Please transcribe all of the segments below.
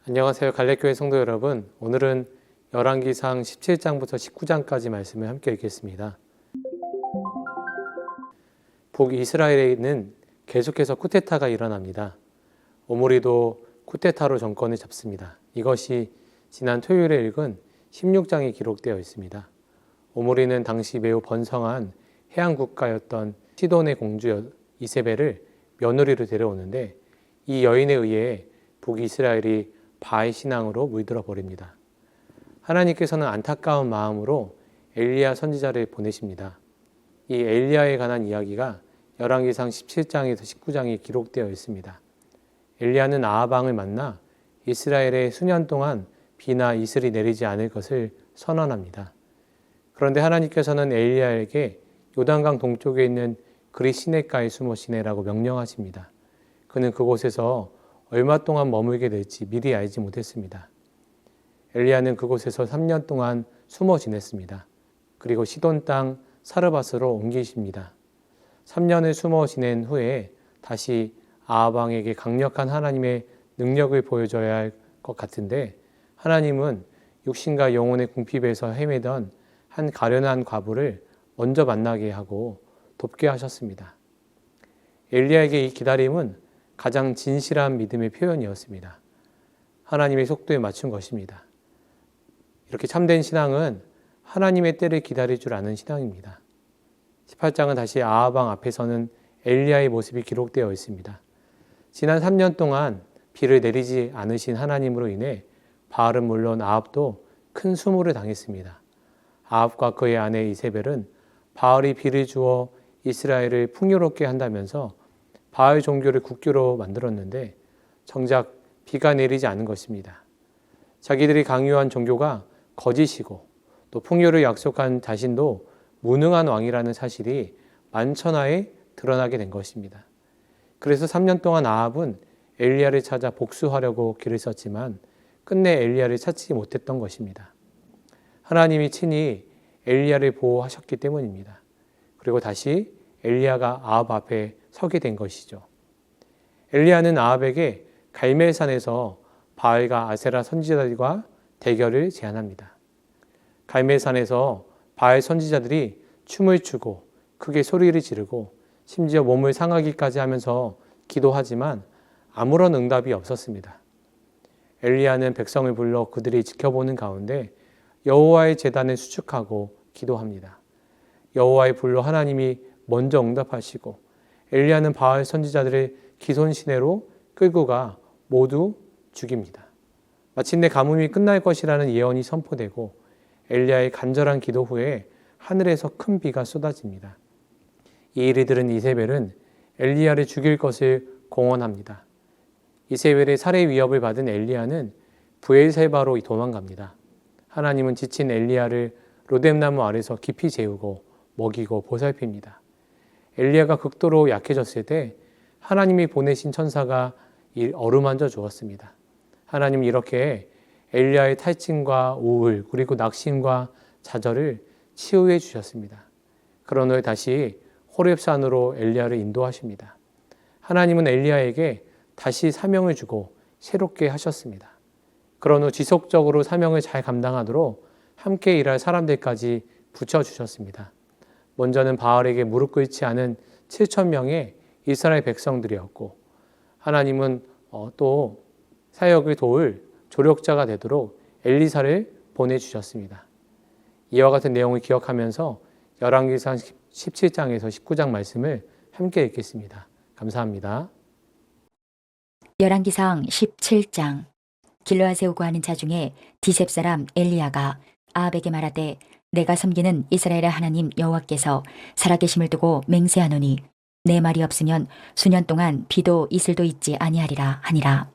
안녕하세요. 갈래교회 성도 여러분. 오늘은 열왕기상 17장부터 19장까지 말씀을 함께 읽겠습니다. 북이스라엘에는 계속해서 쿠데타가 일어납니다. 오므리도 쿠데타로 정권을 잡습니다. 이것이 지난 토요일에 읽은 16장에 기록되어 있습니다. 오므리는 당시 매우 번성한 해양 국가였던 시돈의 공주 이세벨을 며느리로 데려오는데 이 여인에 의해 북이스라엘이 바알 신앙으로 물들어 버립니다. 하나님께서는 안타까운 마음으로 엘리야 선지자를 보내십니다. 이 엘리야에 관한 이야기가 열왕기상 17장에서 19장에 기록되어 있습니다. 엘리야는 아합 왕을 만나 이스라엘에 수년 동안 비나 이슬이 내리지 않을 것을 선언합니다. 그런데 하나님께서는 엘리야에게 요단강 동쪽에 있는 그리 시냇가에 숨어 지내라고 명령하십니다. 그는 그곳에서 얼마 동안 머물게 될지 미리 알지 못했습니다. 엘리야는 그곳에서 3년 동안 숨어 지냈습니다. 그리고 시돈 땅 사르밧으로 옮기십니다. 3년을 숨어 지낸 후에 다시 아합 왕에게 강력한 하나님의 능력을 보여줘야 할 것 같은데 하나님은 육신과 영혼의 궁핍에서 헤매던 한 가련한 과부를 먼저 만나게 하고 돕게 하셨습니다. 엘리야에게 이 기다림은 가장 진실한 믿음의 표현이었습니다. 하나님의 속도에 맞춘 것입니다. 이렇게 참된 신앙은 하나님의 때를 기다릴 줄 아는 신앙입니다. 18장은 다시 아합 왕 앞에서는 엘리야의 모습이 기록되어 있습니다. 지난 3년 동안 비를 내리지 않으신 하나님으로 인해 바알은 물론 아합도 큰 수모를 당했습니다. 아합과 그의 아내 이세벨은 바알이 비를 주어 이스라엘을 풍요롭게 한다면서 바알 종교를 국교로 만들었는데 정작 비가 내리지 않은 것입니다. 자기들이 강요한 종교가 거짓이고 또 풍요를 약속한 자신도 무능한 왕이라는 사실이 만천하에 드러나게 된 것입니다. 그래서 3년 동안 아합은 엘리야를 찾아 복수하려고 길을 썼지만 끝내 엘리야를 찾지 못했던 것입니다. 하나님이 친히 엘리야를 보호하셨기 때문입니다. 그리고 다시 엘리야가 아합 앞에 서게 된 것이죠. 엘리야는 아합에게 갈멜산에서 바알과 아세라 선지자들과 대결을 제안합니다. 갈멜산에서 바알 선지자들이 춤을 추고 크게 소리를 지르고 심지어 몸을 상하기까지 하면서 기도하지만 아무런 응답이 없었습니다. 엘리야는 백성을 불러 그들이 지켜보는 가운데 여호와의 제단을 수축하고 기도합니다. 여호와의 불로 하나님이 먼저 응답하시고 엘리야는 바알 선지자들을 기손 시내로 끌고 가 모두 죽입니다. 마침내 가뭄이 끝날 것이라는 예언이 선포되고 엘리야의 간절한 기도 후에 하늘에서 큰 비가 쏟아집니다. 이 일을 들은 이세벨은 엘리야를 죽일 것을 공언합니다. 이세벨의 살해 위협을 받은 엘리야는 브엘세바로 도망갑니다. 하나님은 지친 엘리야를 로뎀나무 아래서 깊이 재우고 먹이고 보살핍니다. 엘리야가 극도로 약해졌을 때 하나님이 보내신 천사가 어루만져 주었습니다. 하나님은 이렇게 엘리야의 탈진과 우울 그리고 낙심과 좌절을 치유해 주셨습니다. 그런 후에 다시 호렙산으로 엘리야를 인도하십니다. 하나님은 엘리야에게 다시 사명을 주고 새롭게 하셨습니다. 그런 후 지속적으로 사명을 잘 감당하도록 함께 일할 사람들까지 붙여주셨습니다. 먼저는 바알에게 무릎 꿇지 않은 7,000명의 이스라엘 백성들이었고 하나님은 또 사역을 도울 조력자가 되도록 엘리사를 보내주셨습니다. 이와 같은 내용을 기억하면서 열왕기상 17장에서 19장 말씀을 함께 읽겠습니다. 감사합니다. 열왕기상 17장. 길르앗 세우고 하는 자 중에 디셉 사람 엘리야가 아합에게 말하되 내가 섬기는 이스라엘의 하나님 여호와께서 살아계심을 두고 맹세하노니 내 말이 없으면 수년 동안 비도 이슬도 있지 아니하리라 하니라.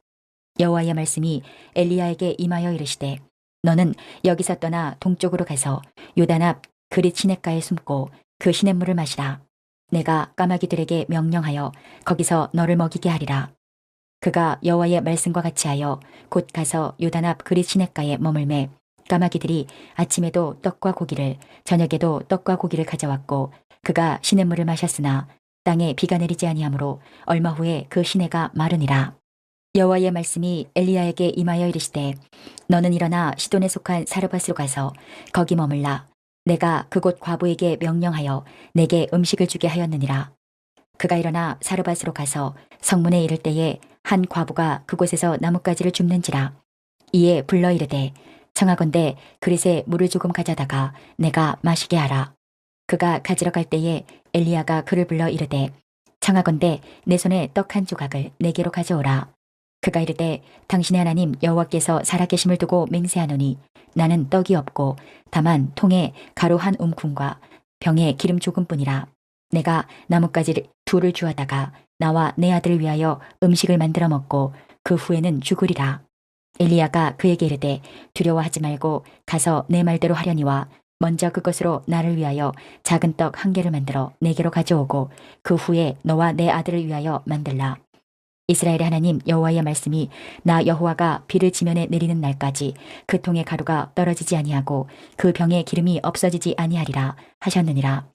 여호와의 말씀이 엘리야에게 임하여 이르시되 너는 여기서 떠나 동쪽으로 가서 요단 앞 그릿 시냇가에 숨고 그 시냇물을 마시라. 내가 까마귀들에게 명령하여 거기서 너를 먹이게 하리라. 그가 여호와의 말씀과 같이 하여 곧 가서 요단 앞 그릿 시냇가에 머물매 까마귀들이 아침에도 떡과 고기를 저녁에도 떡과 고기를 가져왔고 그가 시냇물을 마셨으나 땅에 비가 내리지 아니하므로 얼마 후에 그 시내가 마르니라. 여호와의 말씀이 엘리야에게 임하여 이르시되 너는 일어나 시돈에 속한 사르밧으로 가서 거기 머물라. 내가 그곳 과부에게 명령하여 내게 음식을 주게 하였느니라. 그가 일어나 사르밧으로 가서 성문에 이를 때에 한 과부가 그곳에서 나뭇가지를 줍는지라. 이에 불러 이르되 청하건대 그릇에 물을 조금 가져다가 내가 마시게 하라. 그가 가지러 갈 때에 엘리야가 그를 불러 이르되 청하건대 내 손에 떡 한 조각을 내게로 가져오라. 그가 이르되 당신의 하나님 여호와께서 살아계심을 두고 맹세하노니 나는 떡이 없고 다만 통에 가루 한 움큼과 병에 기름 조금뿐이라. 내가 나뭇가지 둘을 주어다가 나와 내 아들을 위하여 음식을 만들어 먹고 그 후에는 죽으리라. 엘리야가 그에게 이르되 두려워하지 말고 가서 내 말대로 하려니와 먼저 그것으로 나를 위하여 작은 떡 한 개를 만들어 내게로 가져오고 그 후에 너와 내 아들을 위하여 만들라. 이스라엘의 하나님 여호와의 말씀이 나 여호와가 비를 지면에 내리는 날까지 그 통의 가루가 떨어지지 아니하고 그 병에 기름이 없어지지 아니하리라 하셨느니라.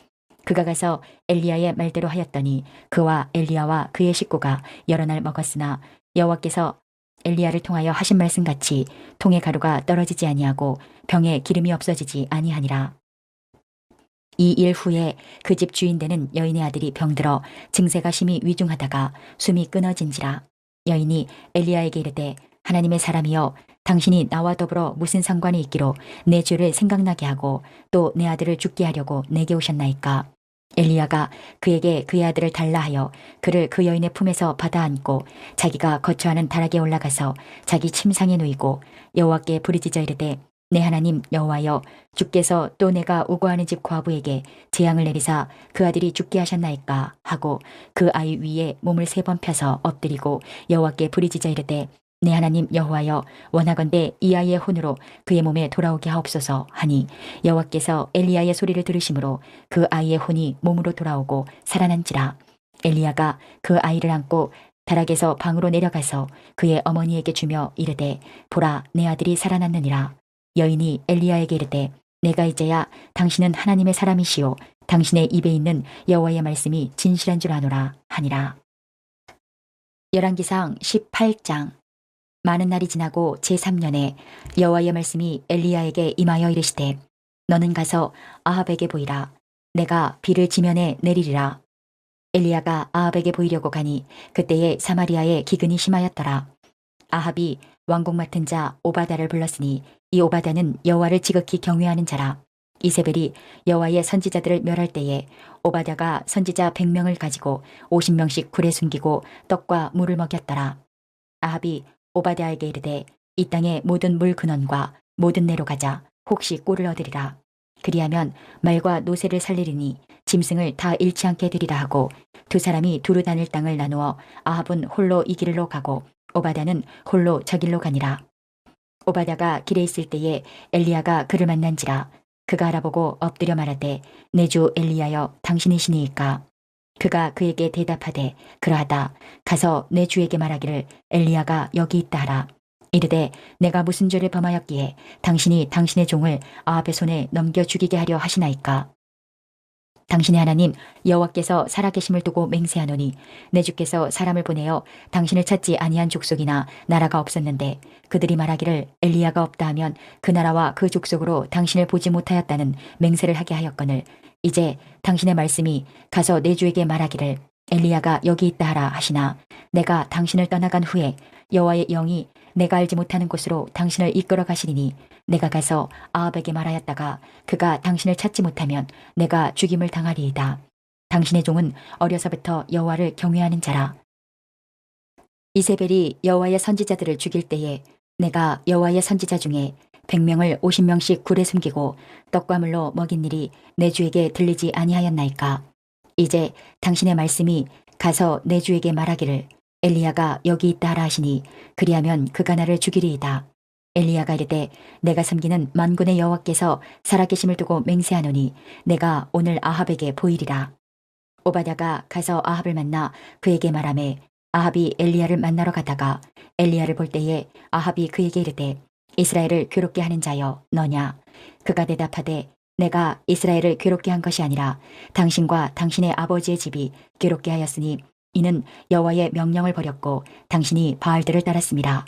그가 가서 엘리야의 말대로 하였더니 그와 엘리야와 그의 식구가 여러 날 먹었으나 여호와께서 엘리야를 통하여 하신 말씀같이 통의 가루가 떨어지지 아니하고 병에 기름이 없어지지 아니하니라. 이 일 후에 그 집 주인 되는 여인의 아들이 병들어 증세가 심히 위중하다가 숨이 끊어진지라. 여인이 엘리야에게 이르되 하나님의 사람이여 당신이 나와 더불어 무슨 상관이 있기로 내 죄를 생각나게 하고 또 내 아들을 죽게 하려고 내게 오셨나이까. 엘리야가 그에게 그의 아들을 달라 하여 그를 그 여인의 품에서 받아 안고 자기가 거처하는 다락에 올라가서 자기 침상에 누이고 여호와께 부르짖어 이르되 내 하나님 여호와여 주께서 또 내가 우거하는 집 과부에게 재앙을 내리사 그 아들이 죽게 하셨나이까 하고 그 아이 위에 몸을 3번 펴서 엎드리고 여호와께 부르짖어 이르되 내 하나님 여호와여 원하건대 이 아이의 혼으로 그의 몸에 돌아오게 하옵소서 하니 여호와께서 엘리야의 소리를 들으심으로 그 아이의 혼이 몸으로 돌아오고 살아난지라. 엘리야가 그 아이를 안고 다락에서 방으로 내려가서 그의 어머니에게 주며 이르되 보라 내 아들이 살아났느니라. 여인이 엘리야에게 이르되 내가 이제야 당신은 하나님의 사람이시오 당신의 입에 있는 여호와의 말씀이 진실한 줄 아노라 하니라. 열왕기상 18장. 많은 날이 지나고 제3년에 여호와의 말씀이 엘리야에게 임하여 이르시되 너는 가서 아합에게 보이라. 내가 비를 지면에 내리리라. 엘리야가 아합에게 보이려고 가니 그때에 사마리아에 기근이 심하였더라. 아합이 왕궁 맡은 자 오바다를 불렀으니 이 오바다는 여호와를 지극히 경외하는 자라. 이세벨이 여호와의 선지자들을 멸할 때에 오바다가 선지자 100명을 가지고 50명씩 굴에 숨기고 떡과 물을 먹였더라. 아합이 오바댜에게 이르되 이 땅의 모든 물 근원과 모든 내로 가자. 혹시 꼴을 얻으리라. 그리하면 말과 노새를 살리리니 짐승을 다 잃지 않게 되리라 하고 두 사람이 두루 다닐 땅을 나누어 아합은 홀로 이 길로 가고 오바댜는 홀로 저 길로 가니라. 오바댜가 길에 있을 때에 엘리야가 그를 만난지라. 그가 알아보고 엎드려 말하되 내 주 엘리야여 당신이시니이까. 그가 그에게 대답하되 그러하다. 가서 내 주에게 말하기를 엘리야가 여기 있다 하라. 이르되 내가 무슨 죄를 범하였기에 당신이 당신의 종을 아합의 손에 넘겨 죽이게 하려 하시나이까. 당신의 하나님 여호와께서 살아계심을 두고 맹세하노니 내 주께서 사람을 보내어 당신을 찾지 아니한 족속이나 나라가 없었는데 그들이 말하기를 엘리야가 없다 하면 그 나라와 그 족속으로 당신을 보지 못하였다는 맹세를 하게 하였거늘 이제 당신의 말씀이 가서 내 주에게 말하기를 엘리야가 여기 있다 하라 하시나 내가 당신을 떠나간 후에 여호와의 영이 내가 알지 못하는 곳으로 당신을 이끌어 가시리니 내가 가서 아합에게 말하였다가 그가 당신을 찾지 못하면 내가 죽임을 당하리이다. 당신의 종은 어려서부터 여호와를 경외하는 자라. 이세벨이 여호와의 선지자들을 죽일 때에 내가 여호와의 선지자 중에 100명을 50명씩 굴에 숨기고 떡과 물로 먹인 일이 내 주에게 들리지 아니하였나이까. 이제 당신의 말씀이 가서 내 주에게 말하기를 엘리야가 여기 있다 하라 하시니 그리하면 그가 나를 죽이리이다. 엘리야가 이르되 내가 섬기는 만군의 여호와께서 살아계심을 두고 맹세하노니 내가 오늘 아합에게 보이리라. 오바댜가 가서 아합을 만나 그에게 말하매 아합이 엘리야를 만나러 가다가 엘리야를 볼 때에 아합이 그에게 이르되 이스라엘을 괴롭게 하는 자여 너냐. 그가 대답하되 내가 이스라엘을 괴롭게 한 것이 아니라 당신과 당신의 아버지의 집이 괴롭게 하였으니 이는 여호와의 명령을 버렸고 당신이 바알들을 따랐습니다.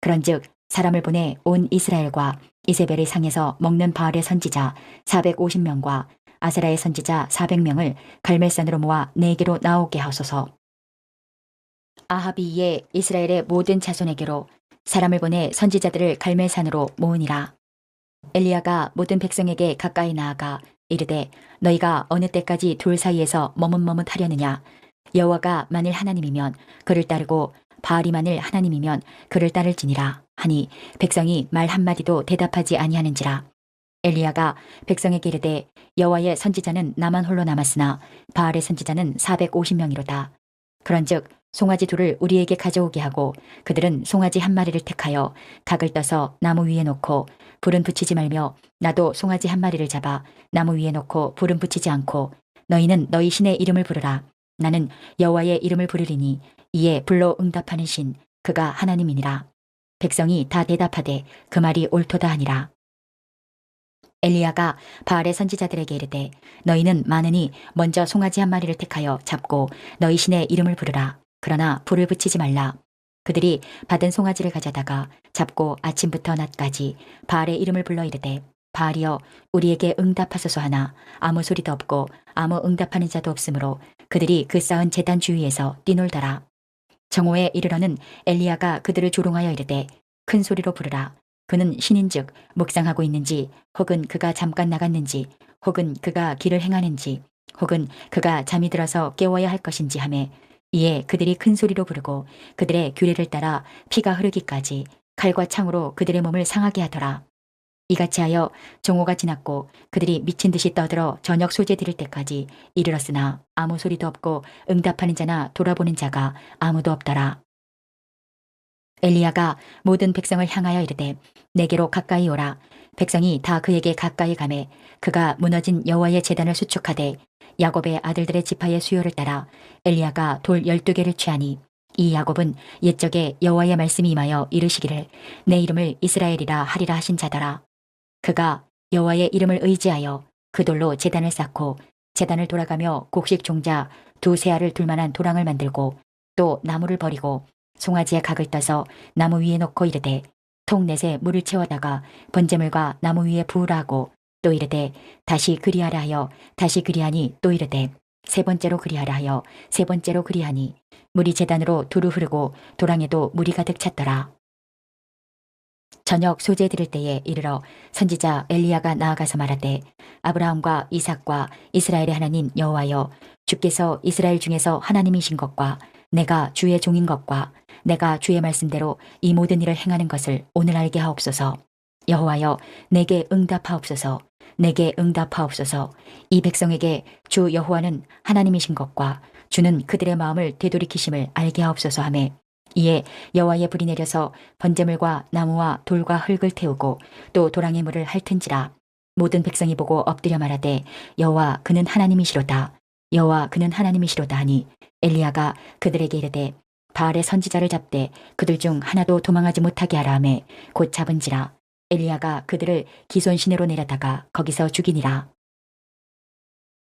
그런즉 사람을 보내 온 이스라엘과 이세벨의 상에서 먹는 바알의 선지자 450명과 아세라의 선지자 400명을 갈멜산으로 모아 내게로 나오게 하소서. 아합이 이에 이스라엘의 모든 자손에게로 사람을 보내 선지자들을 갈멜산으로 모으니라. 엘리야가 모든 백성에게 가까이 나아가 이르되 너희가 어느 때까지 둘 사이에서 머뭇머뭇하려느냐. 여호와가 만일 하나님이면 그를 따르고 바알이 만일 하나님이면 그를 따를지니라 하니 백성이 말 한마디도 대답하지 아니하는지라. 엘리야가 백성에게 이르되 여호와의 선지자는 나만 홀로 남았으나 바알의 선지자는 450명이로다. 그런즉 송아지 둘을 우리에게 가져오게 하고 그들은 송아지 한 마리를 택하여 닭을 떠서 나무 위에 놓고 불은 붙이지 말며 나도 송아지 한 마리를 잡아 나무 위에 놓고 불은 붙이지 않고 너희는 너희 신의 이름을 부르라. 나는 여호와의 이름을 부르리니 이에 불로 응답하는 신 그가 하나님이니라. 백성이 다 대답하되 그 말이 옳도다 하니라. 엘리야가 바알의 선지자들에게 이르되 너희는 많으니 먼저 송아지 한 마리를 택하여 잡고 너희 신의 이름을 부르라. 그러나 불을 붙이지 말라. 그들이 받은 송아지를 가져다가 잡고 아침부터 낮까지 바알의 이름을 불러 이르되 바알이여 우리에게 응답하소서 하나 아무 소리도 없고 아무 응답하는 자도 없으므로 그들이 그 쌓은 제단 주위에서 뛰놀더라. 정오에 이르러는 엘리야가 그들을 조롱하여 이르되 큰 소리로 부르라. 그는 신인즉 묵상하고 있는지 혹은 그가 잠깐 나갔는지 혹은 그가 길을 행하는지 혹은 그가 잠이 들어서 깨워야 할 것인지 하매 이에 그들이 큰 소리로 부르고 그들의 규례를 따라 피가 흐르기까지 칼과 창으로 그들의 몸을 상하게 하더라. 이같이 하여 정오가 지났고 그들이 미친 듯이 떠들어 저녁 소재 드릴 때까지 이르렀으나 아무 소리도 없고 응답하는 자나 돌아보는 자가 아무도 없더라. 엘리야가 모든 백성을 향하여 이르되 내게로 가까이 오라. 백성이 다 그에게 가까이 가매 그가 무너진 여호와의 제단을 수축하되 야곱의 아들들의 지파의 수요를 따라 엘리야가 돌 12개를 취하니 이 야곱은 옛적에 여호와의 말씀이 임하여 이르시기를 내 이름을 이스라엘이라 하리라 하신 자더라. 그가 여호와의 이름을 의지하여 그 돌로 제단을 쌓고 제단을 돌아가며 곡식 종자 2세알을 둘 만한 도랑을 만들고 또 나무를 버리고 송아지의 각을 떠서 나무 위에 놓고 이르되 통 넷에 물을 채워다가 번제물과 나무 위에 부으라 하고 또 이르되 다시 그리하라 하여 다시 그리하니 또 이르되 세 번째로 그리하라 하여 세 번째로 그리하니 물이 제단으로 두루 흐르고 도랑에도 물이 가득 찼더라. 저녁 소재 드릴 때에 이르러 선지자 엘리야가 나아가서 말하되 아브라함과 이삭과 이스라엘의 하나님 여호와여 주께서 이스라엘 중에서 하나님이신 것과 내가 주의 종인 것과 내가 주의 말씀대로 이 모든 일을 행하는 것을 오늘 알게 하옵소서. 여호와여 내게 응답하옵소서. 내게 응답하옵소서. 이 백성에게 주 여호와는 하나님이신 것과 주는 그들의 마음을 되돌이키심을 알게 하옵소서 하매 이에 여호와의 불이 내려서 번제물과 나무와 돌과 흙을 태우고 또 도랑의 물을 핥은지라. 모든 백성이 보고 엎드려 말하되 여호와 그는 하나님이시로다. 여호와 그는 하나님이시로다 하니 엘리야가 그들에게 이르되 바알의 선지자를 잡되 그들 중 하나도 도망하지 못하게 하라 하매 곧 잡은지라. 엘리야가 그들을 기손 시내로 내려다가 거기서 죽이니라.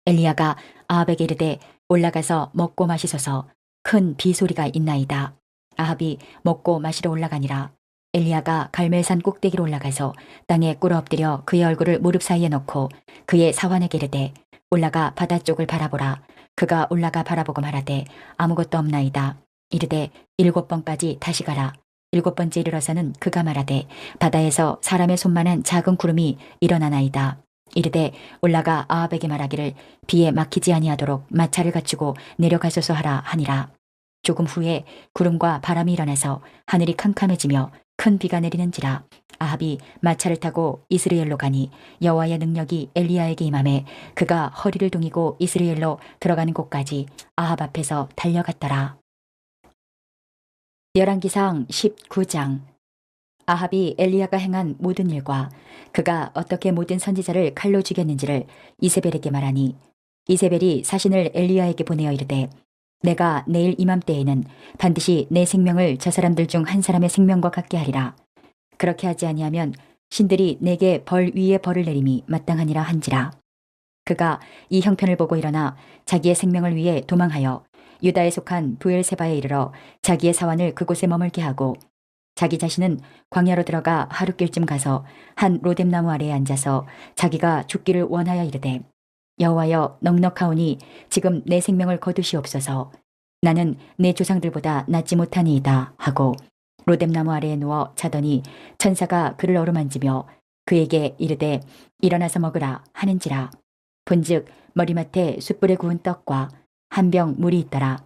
엘리야가 아합에게 이르되 올라가서 먹고 마시소서. 큰 비소리가 있나이다. 아합이 먹고 마시러 올라가니라. 엘리야가 갈멜산 꼭대기로 올라가서 땅에 꿇어 엎드려 그의 얼굴을 무릎 사이에 넣고 그의 사환에게 이르되 올라가 바다 쪽을 바라보라. 그가 올라가 바라보고 말하되 아무것도 없나이다. 이르되 7번까지 다시 가라. 7번째 이르러서는 그가 말하되 바다에서 사람의 손만한 작은 구름이 일어나나이다. 이르되 올라가 아합에게 말하기를 비에 막히지 아니하도록 마차를 갖추고 내려가소서 하라 하니라. 조금 후에 구름과 바람이 일어나서 하늘이 캄캄해지며 큰 비가 내리는지라. 아합이 마차를 타고 이스라엘로 가니 여호와의 능력이 엘리야에게 임하매 그가 허리를 동이고 이스라엘로 들어가는 곳까지 아합 앞에서 달려갔더라. 열왕기상 19장. 아합이 엘리야가 행한 모든 일과 그가 어떻게 모든 선지자를 칼로 죽였는지를 이세벨에게 말하니 이세벨이 사신을 엘리야에게 보내어 이르되 내가 내일 이맘때에는 반드시 내 생명을 저 사람들 중 한 사람의 생명과 같게 하리라. 그렇게 하지 아니하면 신들이 내게 벌 위에 벌을 내림이 마땅하니라 한지라. 그가 이 형편을 보고 일어나 자기의 생명을 위해 도망하여 유다에 속한 부엘세바에 이르러 자기의 사환을 그곳에 머물게 하고 자기 자신은 광야로 들어가 하룻길쯤 가서 한 로뎀나무 아래에 앉아서 자기가 죽기를 원하여 이르되 여호와여 넉넉하오니 지금 내 생명을 거두시옵소서. 나는 내 조상들보다 낫지 못하니이다 하고 로뎀나무 아래에 누워 자더니 천사가 그를 어루만지며 그에게 이르되 일어나서 먹으라 하는지라. 본즉 머리맡에 숯불에 구운 떡과 한 병 물이 있더라.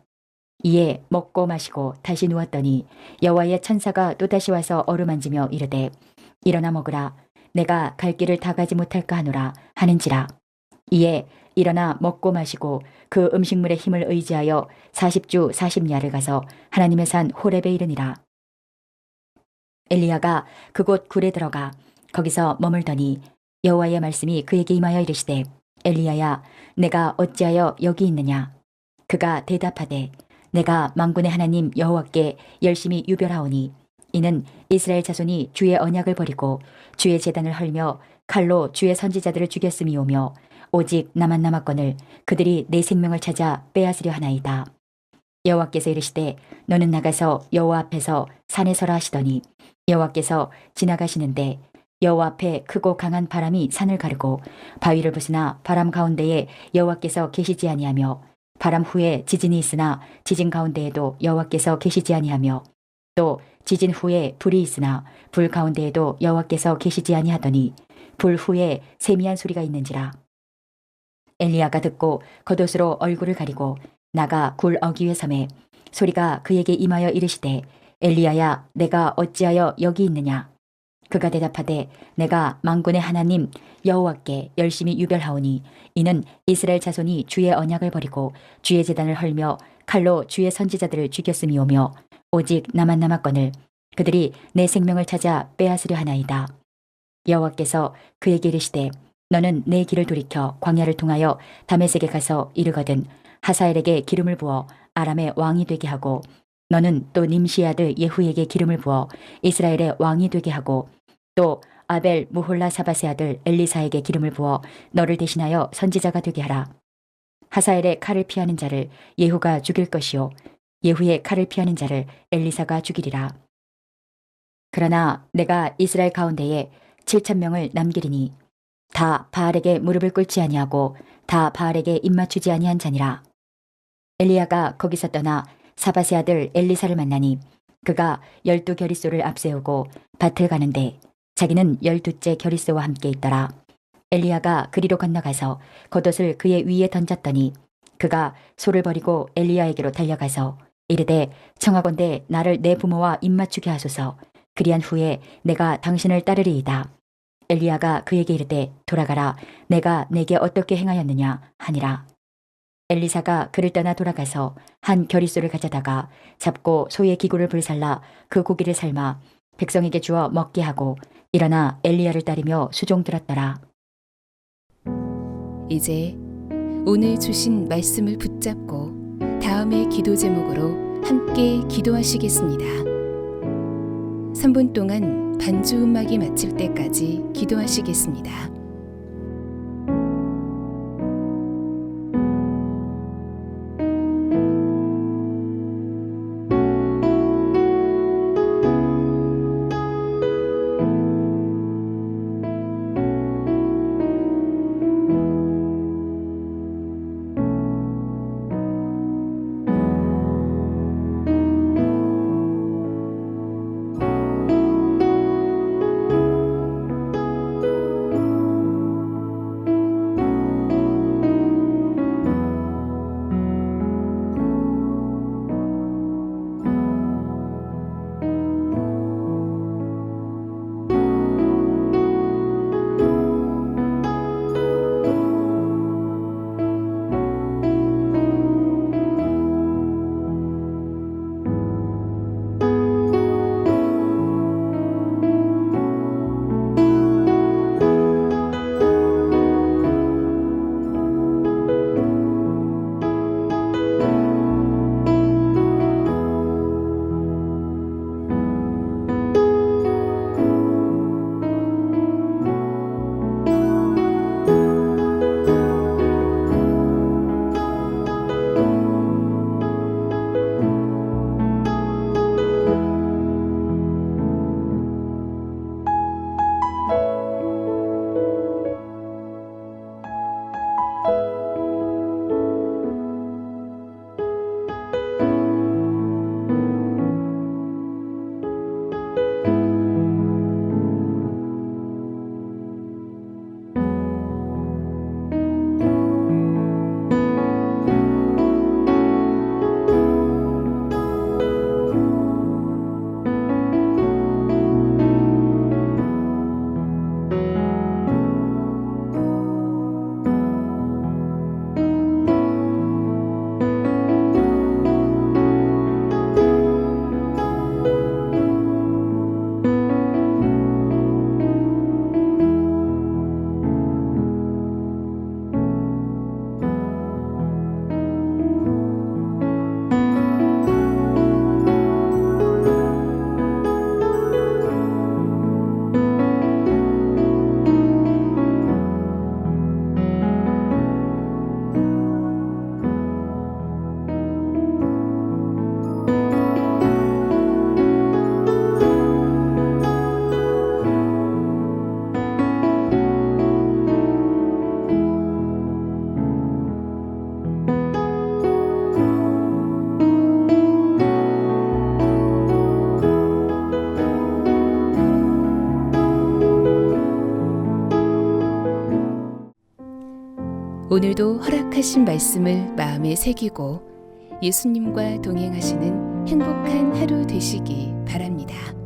이에 먹고 마시고 다시 누웠더니 여호와의 천사가 또다시 와서 어루만지며 이르되 일어나 먹으라. 내가 갈 길을 다 가지 못할까 하노라 하는지라. 이에 일어나 먹고 마시고 그 음식물의 힘을 의지하여 40주 40야를 가서 하나님의 산 호렙에 이르니라. 엘리야가 그곳 굴에 들어가 거기서 머물더니 여호와의 말씀이 그에게 임하여 이르시되 엘리야야 내가 어찌하여 여기 있느냐. 그가 대답하되 내가 만군의 하나님 여호와께 열심히 유별하오니 이는 이스라엘 자손이 주의 언약을 버리고 주의 제단을 헐며 칼로 주의 선지자들을 죽였음이오며 오직 나만 남았거늘 그들이 내 생명을 찾아 빼앗으려 하나이다. 여호와께서 이르시되 너는 나가서 여호와 앞에서 산에 서라 하시더니 여호와께서 지나가시는데 여호와 앞에 크고 강한 바람이 산을 가르고 바위를 부수나 바람 가운데에 여호와께서 계시지 아니하며 바람 후에 지진이 있으나 지진 가운데에도 여호와께서 계시지 아니하며 또 지진 후에 불이 있으나 불 가운데에도 여호와께서 계시지 아니하더니 불 후에 세미한 소리가 있는지라. 엘리야가 듣고 겉옷으로 얼굴을 가리고 나가 굴 어귀에 섬에 소리가 그에게 임하여 이르시되 엘리야야 내가 어찌하여 여기 있느냐. 그가 대답하되 내가 만군의 하나님 여호와께 열심히 유별하오니 이는 이스라엘 자손이 주의 언약을 버리고 주의 제단을 헐며 칼로 주의 선지자들을 죽였음이오며 오직 나만 남았거늘 그들이 내 생명을 찾아 빼앗으려 하나이다. 여호와께서 그에게 이르시되 너는 내 길을 돌이켜 광야를 통하여 다메섹에 가서 이르거든 하사엘에게 기름을 부어 아람의 왕이 되게 하고 너는 또 님시의 아들 예후에게 기름을 부어 이스라엘의 왕이 되게 하고 또 아벨 무홀라 사바스의 아들 엘리사에게 기름을 부어 너를 대신하여 선지자가 되게 하라. 하사엘의 칼을 피하는 자를 예후가 죽일 것이요 예후의 칼을 피하는 자를 엘리사가 죽이리라. 그러나 내가 이스라엘 가운데에 7,000명을 남기리니 다 바알에게 무릎을 꿇지 아니하고 다 바알에게 입맞추지 아니한 자니라. 엘리야가 거기서 떠나 사바스의 아들 엘리사를 만나니 그가 12 겨릿소를 앞세우고 밭을 가는데 자기는 12째 겨릿소와 함께 있더라. 엘리야가 그리로 건너가서 겉옷을 그의 위에 던졌더니 그가 소를 버리고 엘리야에게로 달려가서 이르되 청하건대 나를 내 부모와 입맞추게 하소서. 그리한 후에 내가 당신을 따르리이다. 엘리야가 그에게 이르되 돌아가라. 내가 내게 어떻게 행하였느냐 하니라. 엘리사가 그를 떠나 돌아가서 한 겨릿소를 가져다가 잡고 소의 기구를 불살라 그 고기를 삶아 백성에게 주어 먹게 하고 일어나 엘리야를 따르며 수종 들었더라. 이제 오늘 주신 말씀을 붙잡고 다음의 기도 제목으로 함께 기도하시겠습니다. 3분 동안 반주 음악이 마칠 때까지 기도하시겠습니다. 오늘도 허락하신 말씀을 마음에 새기고 예수님과 동행하시는 행복한 하루 되시기 바랍니다.